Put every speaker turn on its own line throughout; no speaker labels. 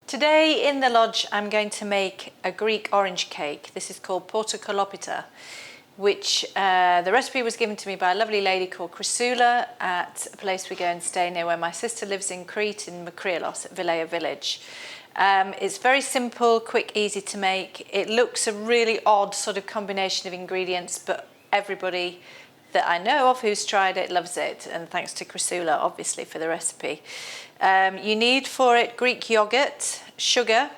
Today in the lodge I'm going to make a Greek orange cake. This is called Portokalopita, which the recipe was given to me by a lovely lady called Chrissoula at a place we go and stay near where my sister lives in Crete in Makrigialos at Vilea Village. It's very simple, quick, easy to make. It looks a really odd sort of combination of ingredients, but everybody that I know of who's tried it loves it, and thanks to Chrissoula obviously for the recipe. You need for it Greek yoghurt, sugar,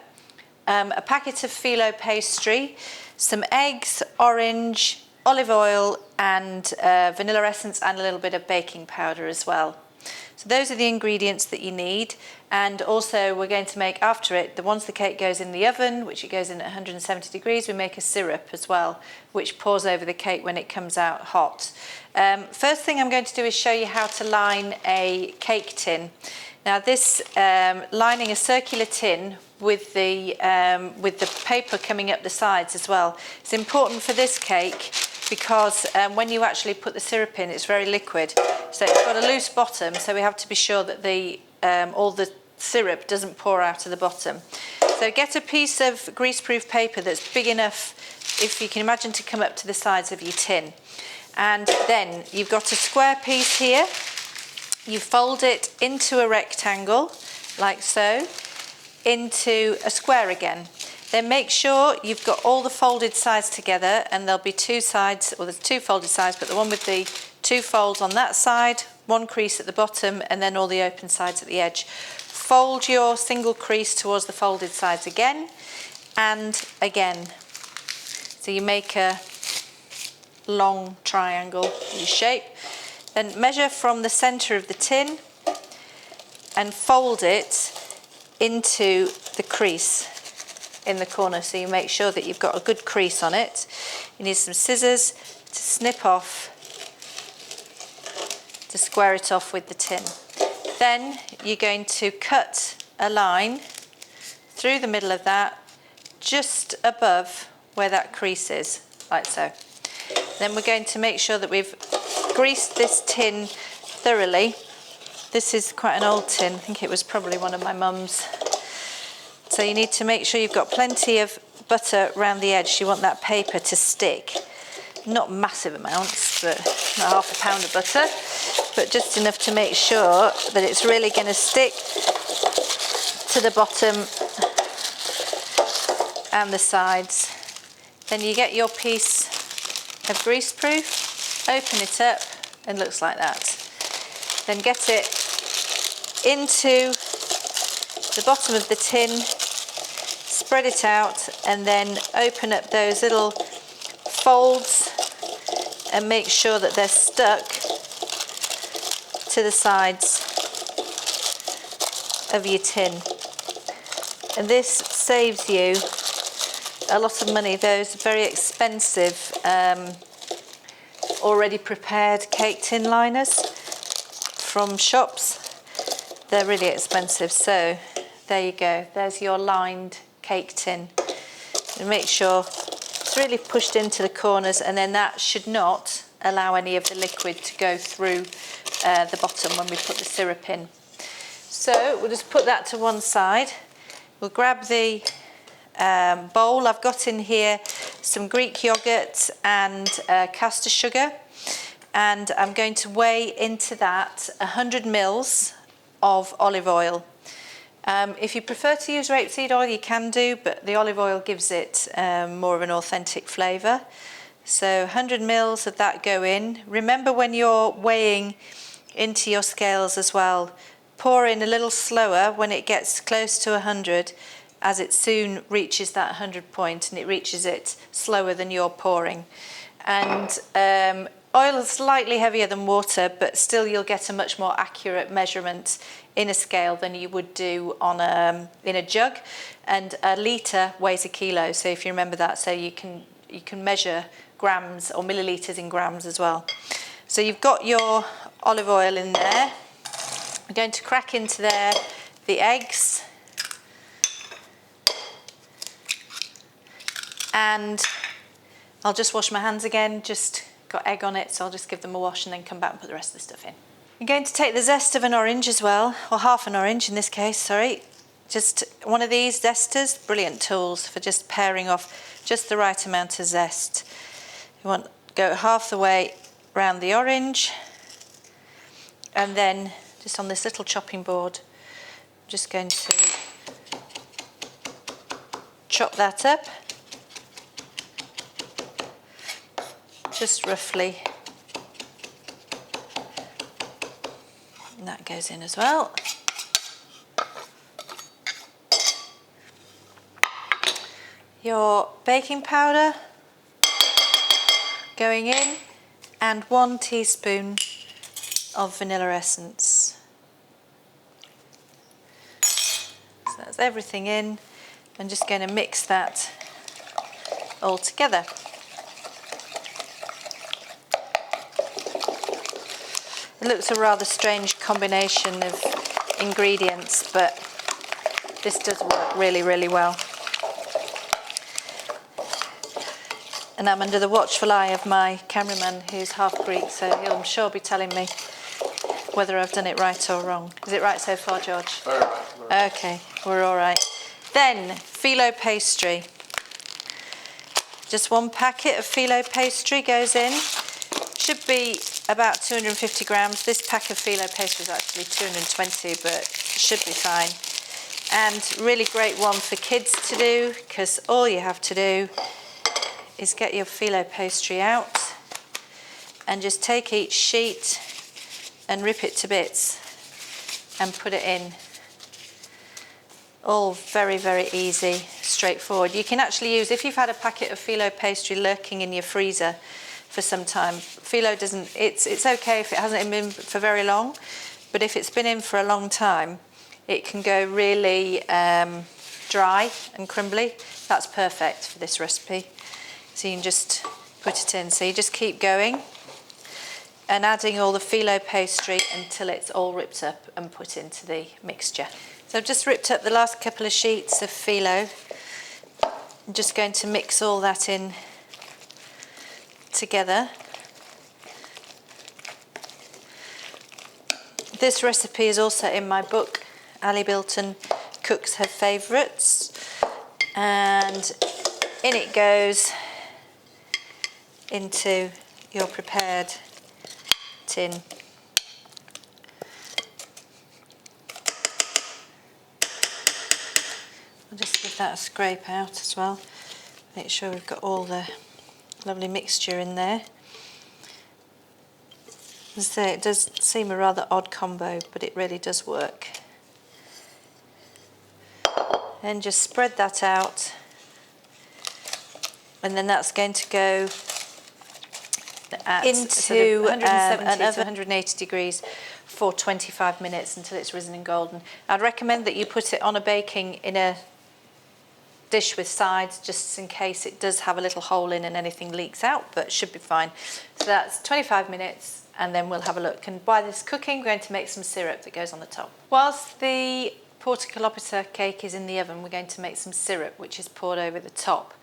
a packet of Filo pastry, some eggs, orange, olive oil and vanilla essence and a little bit of baking powder as well. So those are the ingredients that you need, and also we're going to make after it, once the cake goes in the oven, which it goes in at 170 degrees, we make a syrup as well, which pours over the cake when it comes out hot. First thing I'm going to do is show you how to line a cake tin. Now this lining a circular tin with the paper coming up the sides as well. It's important for this cake because when you actually put the syrup in, it's very liquid. So it's got a loose bottom, so we have to be sure that all the syrup doesn't pour out of the bottom. So get a piece of greaseproof paper that's big enough, if you can imagine, to come up to the sides of your tin. And then you've got a square piece here. You fold it into a rectangle, like so, into a square again. Then make sure you've got all the folded sides together, and there'll be two sides, well there's two folded sides, but the one with the two folds on that side, one crease at the bottom, and then all the open sides at the edge. Fold your single crease towards the folded sides again, and again. So you make a long triangle shape. Then measure from the centre of the tin and fold it into the crease in the corner, so you make sure that you've got a good crease on it. You need some scissors to snip off, to square it off with the tin. Then you're going to cut a line through the middle of that, just above where that crease is, like so. Then we're going to make sure that we've greased this tin thoroughly. This is quite an old tin, I think it was probably one of my mum's. So you need to make sure you've got plenty of butter around the edge. You want that paper to stick. Not massive amounts, but not half a pound of butter, but just enough to make sure that it's really going to stick to the bottom and the sides. Then you get your piece of greaseproof, open it up, and it looks like that. Then get it into the bottom of the tin, spread it out, and then open up those little folds and make sure that they're stuck to the sides of your tin. And this saves you a lot of money. Those very expensive already prepared cake tin liners from shops, they're really expensive. So there you go, there's your lined cake tin. And make sure it's really pushed into the corners, and then that should not allow any of the liquid to go through the bottom when we put the syrup in. So we'll just put that to one side. We'll grab the bowl. I've got in here some Greek yoghurt and caster sugar, and I'm going to weigh into that 100 mils of olive oil. If you prefer to use rapeseed oil, you can do, but the olive oil gives it more of an authentic flavour. So 100 mils of that go in. Remember, when you're weighing into your scales as well, pour in a little slower when it gets close to 100, as it soon reaches that 100 point, and it reaches it slower than you're pouring. And oil is slightly heavier than water, but still you'll get a much more accurate measurement in a scale than you would do on in a jug. And a litre weighs a kilo, so if you remember that, so you can measure grams or millilitres in grams as well. So you've got your olive oil in there. I'm going to crack into there the eggs, and I'll just wash my hands again, just got egg on it, so I'll just give them a wash and then come back and put the rest of the stuff in. I'm going to take the zest of an orange as well, or half an orange in this case, sorry. just one of these zesters, brilliant tools for just pairing off just the right amount of zest. You want to go half the way around the orange, and then just on this little chopping board, I'm just going to chop that up, just roughly. And that goes in as well. Your baking powder going in, and 1 teaspoon of vanilla essence. So that's everything in. I'm just going to mix that all together. It looks a rather strange combination of ingredients, but this does work really, really well. And I'm under the watchful eye of my cameraman, who's half Greek, so he'll, I'm sure, be telling me whether I've done it right or wrong. Is it right so far, George?
Very right.
Okay, we're all right. Then, Filo pastry. Just 1 packet of Filo pastry goes in. Should be about 250 grams. This pack of Filo pastry is actually 220, but it should be fine. And really great one for kids to do, because all you have to do is get your Filo pastry out and just take each sheet and rip it to bits and put it in. All very, very easy, straightforward. You can actually use, if you've had a packet of Filo pastry lurking in your freezer for some time, Filo doesn't, it's okay if it hasn't been for very long, but if it's been in for a long time, it can go really dry and crumbly. That's perfect for this recipe. So you can just put it in. So you just keep going and adding all the Filo pastry until it's all ripped up and put into the mixture. So I've just ripped up the last couple of sheets of Filo. I'm just going to mix all that in together. This recipe is also in my book, Ali Bilton Cooks Her Favourites, and in it goes into your prepared tin. I'll just give that a scrape out as well. Make sure we've got all the lovely mixture in there. As I say, it does seem a rather odd combo, but it really does work. And just spread that out, and then that's going to go into sort of 170 to 180 degrees for 25 minutes until it's risen and golden. I'd recommend that you put it on a baking in a dish with sides, just in case it does have a little hole in and anything leaks out, but it should be fine. So that's 25 minutes, and then we'll have a look. And while this is cooking, we're going to make some syrup that goes on the top. Whilst the Portokalopita cake is in the oven, we're going to make some syrup, which is poured over the top.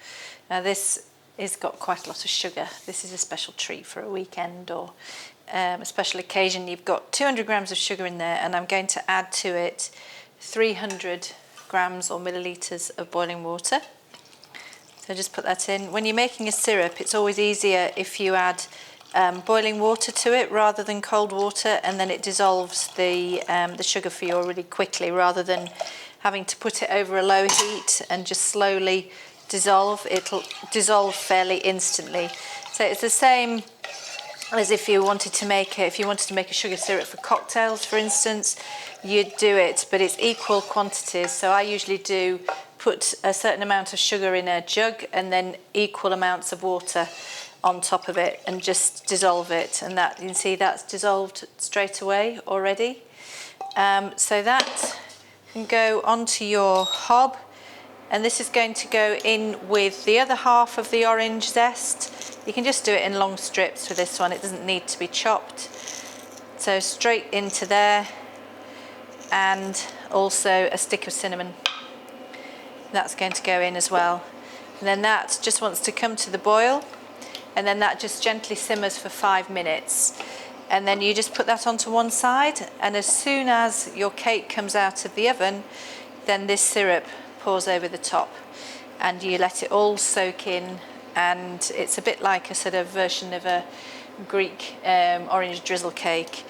Now this has got quite a lot of sugar. This is a special treat for a weekend or a special occasion. You've got 200 grams of sugar in there, and I'm going to add to it 300 grams or millilitres of boiling water. So just put that in. When you're making a syrup, it's always easier if you add boiling water to it rather than cold water, and then it dissolves the sugar for you really quickly, rather than having to put it over a low heat and just slowly dissolve. It'll dissolve fairly instantly. So it's the same as if you wanted to make a sugar syrup for cocktails, for instance. You'd do it, but it's equal quantities. So I usually do put a certain amount of sugar in a jug and then equal amounts of water on top of it and just dissolve it. And that, you can see that's dissolved straight away already. So that can go onto your hob, and this is going to go in with the other half of the orange zest. You can just do it in long strips for this one, it doesn't need to be chopped. So straight into there, and also a stick of cinnamon. That's going to go in as well. And then that just wants to come to the boil, and then that just gently simmers for 5 minutes. And then you just put that onto one side, and as soon as your cake comes out of the oven, then this syrup pours over the top, and you let it all soak in, and it's a bit like a sort of version of a Greek orange drizzle cake.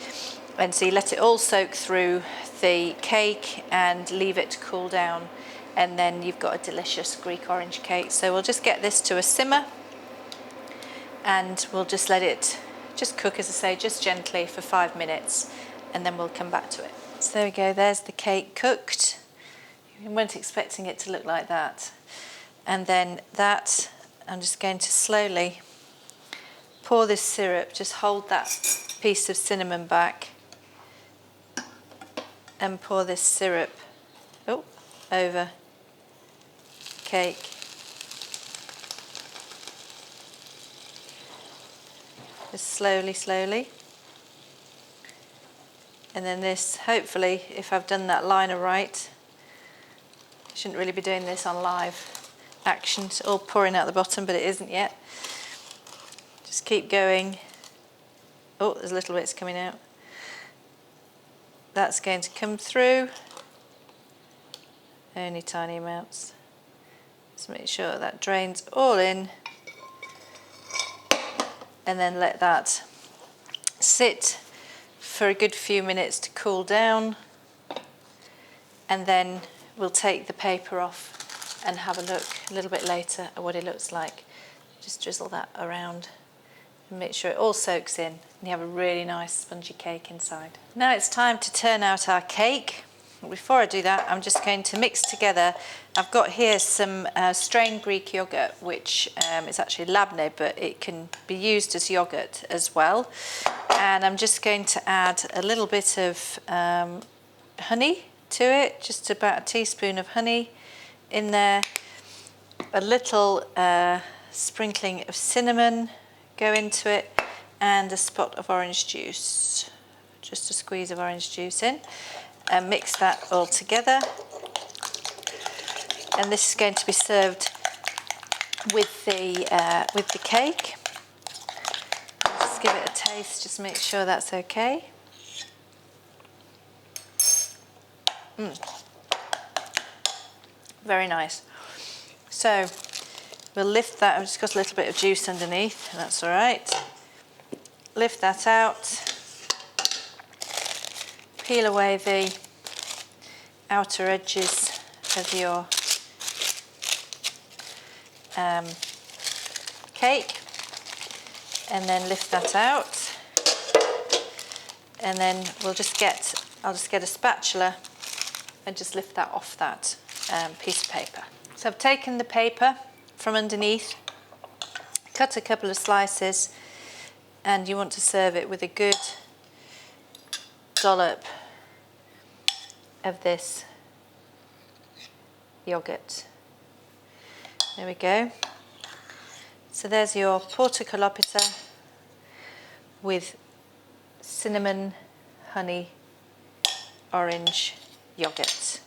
And so you let it all soak through the cake and leave it to cool down, and then you've got a delicious Greek orange cake. So we'll just get this to a simmer, and we'll just let it just cook, as I say, just gently for 5 minutes, and then we'll come back to it. So there we go, there's the cake cooked. You weren't expecting it to look like that. And then that, I'm just going to slowly pour this syrup, just hold that piece of cinnamon back and pour this syrup over cake. Just slowly, slowly. And then this, hopefully, if I've done that liner right, I shouldn't really be doing this on live action. It's all pouring out the bottom, but it isn't yet. Just keep going. Oh, there's little bits coming out. That's going to come through. Only tiny amounts. Just make sure that drains all in. And then let that sit for a good few minutes to cool down. And then we'll take the paper off and have a look a little bit later at what it looks like. Just drizzle that around and make sure it all soaks in, and you have a really nice spongy cake inside. Now it's time to turn out our cake. Before I do that, I'm just going to mix together. I've got here some strained Greek yoghurt, which is actually labneh, but it can be used as yoghurt as well. And I'm just going to add a little bit of honey to it, just about a teaspoon of honey in there, a little sprinkling of cinnamon go into it, and a spot of orange juice, just a squeeze of orange juice in, and mix that all together. And this is going to be served with the cake. Just give it a taste, just make sure that's okay. Very nice. So we'll lift that. I've just got a little bit of juice underneath, that's all right. Lift that out. Peel away the outer edges of your cake, and then lift that out. And then I'll just get a spatula and just lift that off that piece of paper. So I've taken the paper from underneath, cut a couple of slices, and you want to serve it with a good dollop of this yoghurt. There we go. So there's your Portokalopita with cinnamon, honey, orange yoghurt.